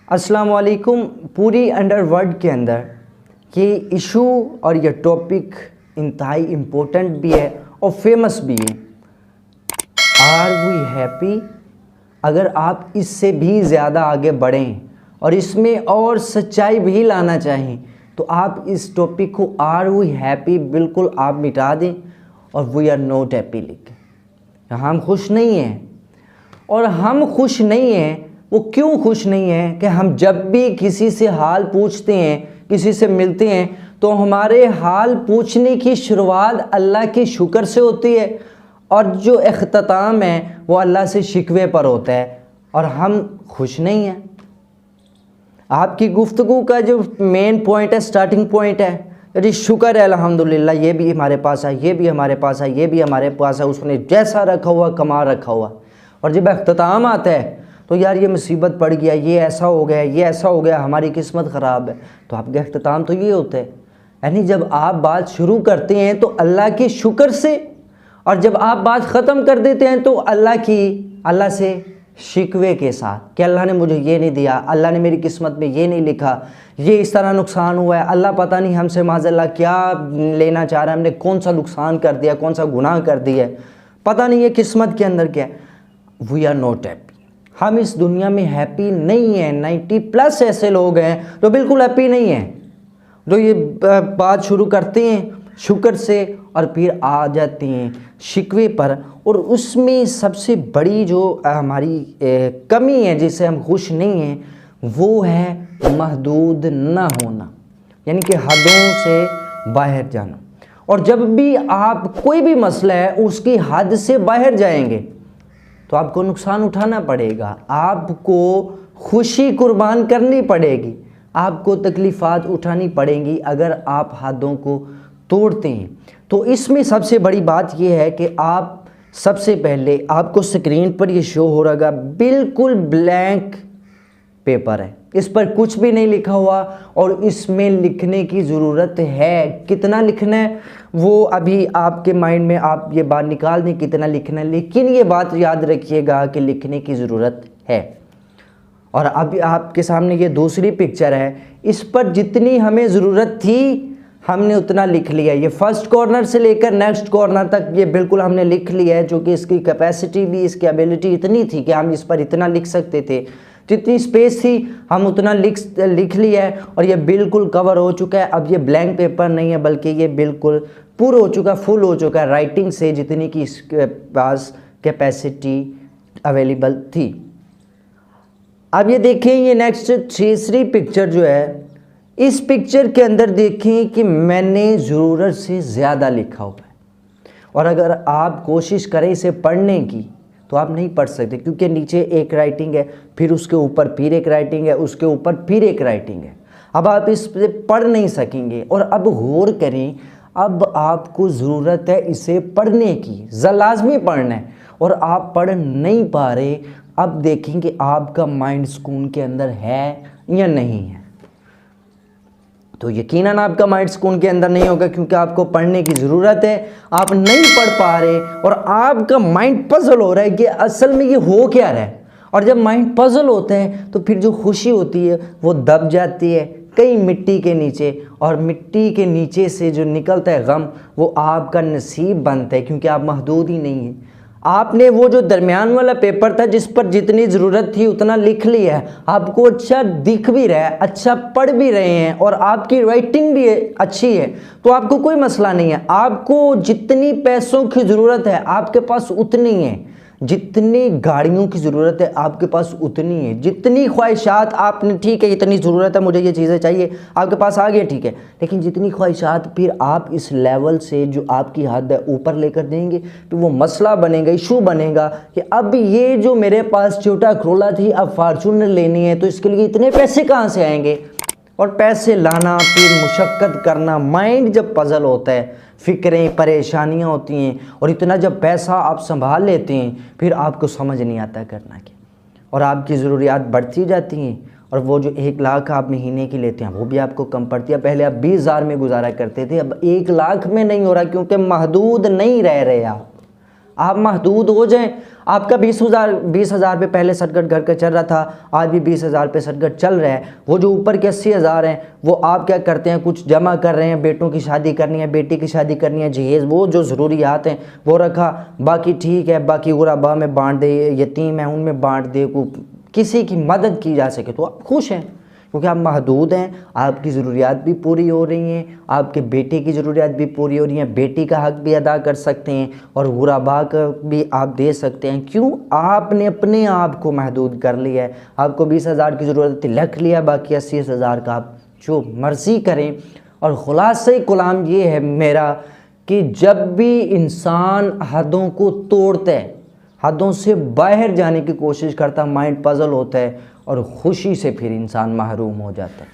अस्सलाम वालेकुम। पूरी अंडरवर्ल्ड के अंदर ये इशू और ये टॉपिक इंतहाई इम्पोर्टेंट भी है और फेमस भी है। Are we happy? अगर आप इससे भी ज़्यादा आगे बढ़ें और इसमें और सच्चाई भी लाना चाहें तो आप इस टॉपिक को आर वी हैप्पी बिल्कुल आप मिटा दें और वी आर नॉट हैप्पी लिखें। हम खुश नहीं हैं। और हम खुश नहीं हैं, वो क्यों खुश नहीं हैं कि हम जब भी किसी से हाल पूछते हैं, किसी से मिलते हैं, तो हमारे हाल पूछने की शुरुआत अल्लाह के शुक्र से होती है और जो इख्तिताम है वो अल्लाह से शिकवे पर होता है और हम खुश नहीं हैं। आपकी गुफ्तगू का जो मेन पॉइंट है, स्टार्टिंग पॉइंट है, यदि शुक्र है अल्हम्दुलिल्लाह, ये भी हमारे पास है, ये भी हमारे पास है, ये भी हमारे पास है, उसने जैसा रखा हुआ कमा रखा हुआ। और जब इख्तिताम आता है तो यार ये मुसीबत पड़ गया, ये ऐसा हो गया, ये ऐसा हो गया, हमारी किस्मत ख़राब है, तो आपका इख्तिताम तो ये होता है। यानी जब आप बात शुरू करते हैं तो अल्लाह के शुक्र से, और जब आप बात ख़त्म कर देते हैं तो अल्लाह से शिकवे के साथ कि अल्लाह ने मुझे ये नहीं दिया, अल्लाह ने मेरी किस्मत में ये नहीं लिखा, ये इस तरह नुकसान हुआ है, अल्लाह पता नहीं हमसे माज़अल्लाह क्या लेना चाह रहा है, हमने कौन सा नुकसान कर दिया, कौन सा गुनाह कर दिया है, पता नहीं है किस्मत के अंदर क्या है। We are not happy. हम इस दुनिया में हैप्पी नहीं हैं। 90+ ऐसे लोग हैं जो बिल्कुल हैप्पी नहीं हैं, जो ये बात शुरू करते हैं शुक्र से और फिर आ जाते हैं शिकवे पर। और उसमें सबसे बड़ी जो हमारी कमी है जिससे हम खुश नहीं हैं, वो है महदूद ना होना, यानी कि हदों से बाहर जाना। और जब भी आप कोई भी मसला है उसकी हद से बाहर जाएंगे तो आपको नुकसान उठाना पड़ेगा, आपको खुशी कुर्बान करनी पड़ेगी, आपको तकलीफ़ात उठानी पड़ेंगी अगर आप हदों को तोड़ते हैं। तो इसमें सबसे बड़ी बात यह है कि आप सबसे पहले, आपको स्क्रीन पर ये शो हो रहा है, बिल्कुल ब्लैंक पेपर है, इस पर कुछ भी नहीं लिखा हुआ और इसमें लिखने की ज़रूरत है। कितना लिखना है वो अभी आपके माइंड में आप ये बात निकाल दें कितना लिखना है, लेकिन ये बात याद रखिएगा कि लिखने की ज़रूरत है। और अभी आपके सामने ये दूसरी पिक्चर है, इस पर जितनी हमें ज़रूरत थी हमने उतना लिख लिया। ये फर्स्ट कॉर्नर से लेकर नेक्स्ट कॉर्नर तक ये बिल्कुल हमने लिख लिया है, जो कि इसकी कैपेसिटी भी, इसकी एबिलिटी इतनी थी कि हम इस पर इतना लिख सकते थे, जितनी स्पेस थी हम उतना लिख लिया है और ये बिल्कुल कवर हो चुका है। अब ये ब्लैंक पेपर नहीं है बल्कि ये बिल्कुल पूरा हो चुका, फुल हो चुका है राइटिंग से, जितनी की इसके पास कैपेसिटी अवेलेबल थी। अब ये देखें, ये नेक्स्ट तीसरी पिक्चर जो है, इस पिक्चर के अंदर देखें कि मैंने ज़रूरत से ज़्यादा लिखा हुआ है और अगर आप कोशिश करें इसे पढ़ने की तो आप नहीं पढ़ सकते, क्योंकि नीचे एक राइटिंग है, फिर उसके ऊपर फिर एक राइटिंग है, उसके ऊपर फिर एक राइटिंग है। अब आप इस पे पढ़ नहीं सकेंगे। और अब गौर करें, अब आपको ज़रूरत है इसे पढ़ने की, लाज़मी पढ़ना है और आप पढ़ नहीं पा रहे। अब देखेंगे आपका माइंड सुकून के अंदर है या नहीं है। तो यकीनन आपका माइंड सुकून के अंदर नहीं होगा, क्योंकि आपको पढ़ने की ज़रूरत है, आप नहीं पढ़ पा रहे और आपका माइंड पजल हो रहा है कि असल में ये हो क्या रहा है। और जब माइंड पजल होता है तो फिर जो खुशी होती है वो दब जाती है कहीं मिट्टी के नीचे, और मिट्टी के नीचे से जो निकलता है गम, वो आपका नसीब बनता है, क्योंकि आप महदूद ही नहीं हैं। आपने वो जो दरमियान वाला पेपर था जिस पर जितनी ज़रूरत थी उतना लिख लिया है, आपको अच्छा दिख भी रहा है, अच्छा पढ़ भी रहे हैं और आपकी राइटिंग भी अच्छी है, तो आपको कोई मसला नहीं है। आपको जितनी पैसों की ज़रूरत है आपके पास उतनी है, जितनी गाड़ियों की ज़रूरत है आपके पास उतनी है, जितनी ख्वाहिशात आपने, ठीक है इतनी ज़रूरत है मुझे ये चीज़ें चाहिए, आपके पास आ गया, ठीक है, लेकिन जितनी ख्वाहिशात फिर आप इस लेवल से जो आपकी हद है ऊपर लेकर देंगे तो वो मसला बनेगा, इशू बनेगा कि अब ये जो मेरे पास छोटा करोला थी अब फार्चूनर लेनी है, तो इसके लिए इतने पैसे कहाँ से आएंगे। और पैसे लाना, फिर मुशक्क़त करना, माइंड जब पजल होता है, फ़िक्रें परेशानियां होती हैं, और इतना जब पैसा आप संभाल लेते हैं फिर आपको समझ नहीं आता करना क्या, और आपकी ज़रूरियात बढ़ती जाती हैं। और वो जो 1 लाख आप महीने की लेते हैं वो भी आपको कम पड़ती है। पहले आप 20,000 में गुजारा करते थे, अब 1 लाख में नहीं हो रहा, क्योंकि महदूद नहीं रह रहे आप महदूद हो जाएं। आपका 20,000 पे पहले सदगत घर का चल रहा था, आज भी 20,000 पे सदगत चल रहा है। वो जो ऊपर के 80,000 हैं वो आप क्या करते हैं, कुछ जमा कर रहे हैं, बेटों की शादी करनी है, बेटी की शादी करनी है, जहेज़ वो जो ज़रूरियात हैं वो रखा, बाकी ठीक है, बाकी गुरबा में बांट दे, यतीम है उनमें बांट दे, किसी की मदद की जा सके तो आप खुश हैं, क्योंकि आप महदूद हैं, आपकी ज़रूरियात भी पूरी हो रही हैं, आपके बेटे की ज़रूरियात भी पूरी हो रही हैं, बेटी का हक़ भी अदा कर सकते हैं और गुरबा का भी आप दे सकते हैं। क्यों? आपने अपने आप को महदूद कर लिया है। आपको 20,000 की ज़रूरत थी, रख लिया, बाकी 80,000 का आप जो मर्ज़ी करें। और ख़ुलासा कलाम ये है मेरा कि जब भी इंसान हदों को तोड़ता है, हदों से बाहर जाने की कोशिश करता, माइंड पज़ल होता है और ख़ुशी से फिर इंसान महरूम हो जाता है।